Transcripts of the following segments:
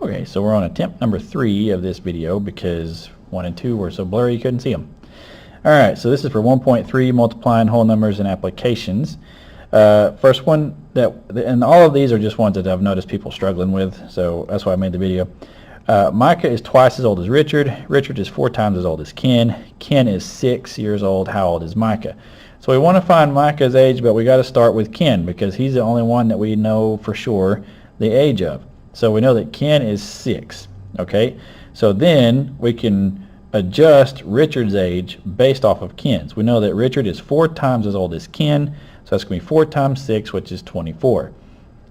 Okay, so we're on attempt number 3 of this video because 1 and 2 were so blurry you couldn't see them. Alright, so this is for 1.3, multiplying whole numbers and applications. First one, and all of these are just ones that I've noticed people struggling with, so that's why I made the video. Micah is twice as old as Richard. Richard is 4 times as old as Ken. Ken is 6 years old. How old is Micah? So we want to find Micah's age, but we got to start with Ken because he's the only one that we know for sure the age of. So we know that Ken is 6. Okay, so then we can adjust Richard's age based off of Ken's. We know that Richard is 4 times as old as Ken, so that's going to be 4 times 6, which is 24.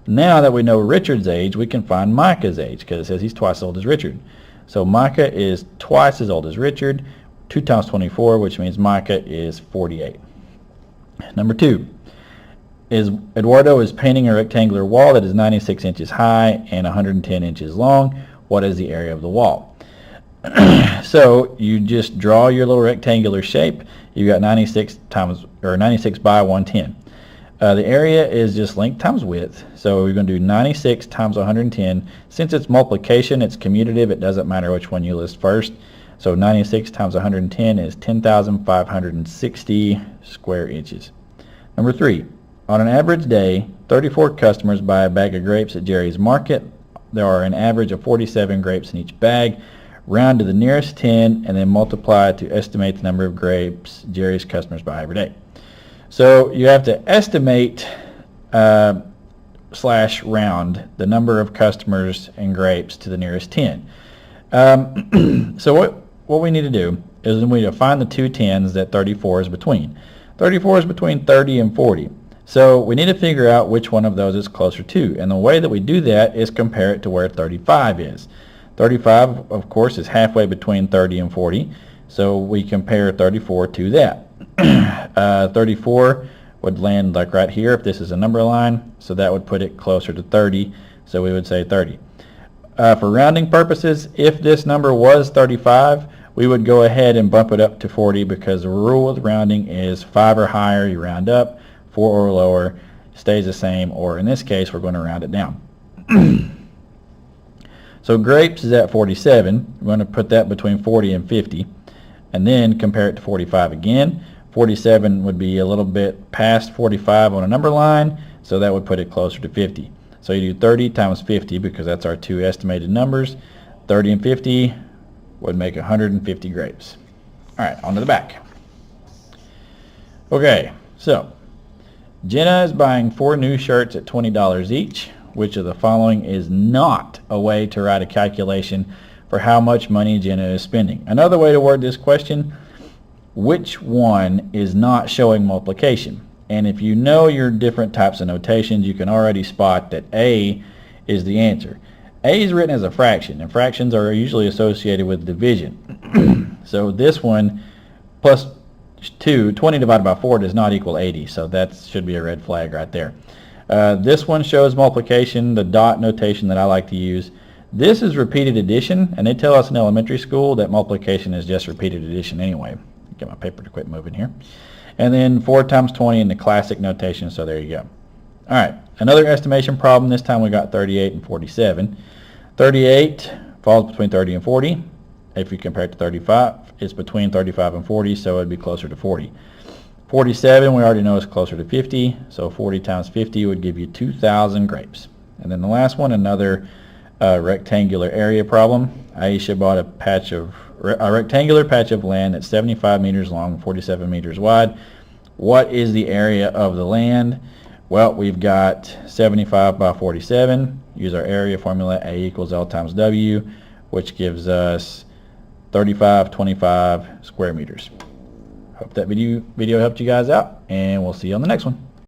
Now that we know Richard's age, we can find Micah's age because it says he's twice as old as Richard. So Micah is twice as old as Richard, 2 times 24, which means Micah is 48. Number 2. Eduardo is painting a rectangular wall that is 96 inches high and 110 inches long. What is the area of the wall? So you just draw your little rectangular shape. You got 96 by 110. The area is just length times width. So we're going to do 96 times 110. Since it's multiplication, it's commutative. It doesn't matter which one you list first. So 96 times 110 is 10,560 square inches. Number 3. On an average day, 34 customers buy a bag of grapes at Jerry's Market. There are an average of 47 grapes in each bag. Round to the nearest 10 and then multiply to estimate the number of grapes Jerry's customers buy every day. So you have to estimate slash round the number of customers and grapes to the nearest 10. So what we need to do is we need to find the two 10s that 34 is between. 34 is between 30 and 40. So we need to figure out which one of those is closer to. And the way that we do that is compare it to where 35 is. 35, of course, is halfway between 30 and 40. So we compare 34 to that. 34 would land like right here if this is a number line. So that would put it closer to 30. So we would say 30. For rounding purposes, if this number was 35, we would go ahead and bump it up to 40 because the rule with rounding is 5 or higher, you round up. 4 or lower stays the same, or in this case we're going to round it down. So grapes is at 47. We're going to put that between 40 and 50 and then compare it to 45 again. 47 would be a little bit past 45 on a number line, so that would put it closer to 50. So you do 30 times 50 because that's our two estimated numbers. 30 and 50 would make 150 grapes. Alright, on to the back. Okay, so Jenna is buying 4 new shirts at $20 each. Which of the following is not a way to write a calculation for how much money Jenna is spending? Another way to word this question, which one is not showing multiplication? And if you know your different types of notations, you can already spot that A is the answer. A is written as a fraction, and fractions are usually associated with division. So this one, plus 2, 20 divided by 4 does not equal 80, so that should be a red flag right there. This one shows multiplication, the dot notation that I like to use. This is repeated addition, and they tell us in elementary school that multiplication is just repeated addition anyway. Get my paper to quit moving here. And then 4 times 20 in the classic notation, so there you go. Alright, another estimation problem. This time we got 38 and 47. 38 falls between 30 and 40. If you compare it to 35, it's between 35 and 40, so it would be closer to 40. 47 we already know is closer to 50, so 40 times 50 would give you 2,000 grapes. And then the last one, another rectangular area problem. Aisha bought a rectangular patch of land that's 75 meters long and 47 meters wide. What is the area of the land? Well, we've got 75 by 47. Use our area formula, A equals L times W, which gives us 3525 square meters. Hope that video helped you guys out, and we'll see you on the next one.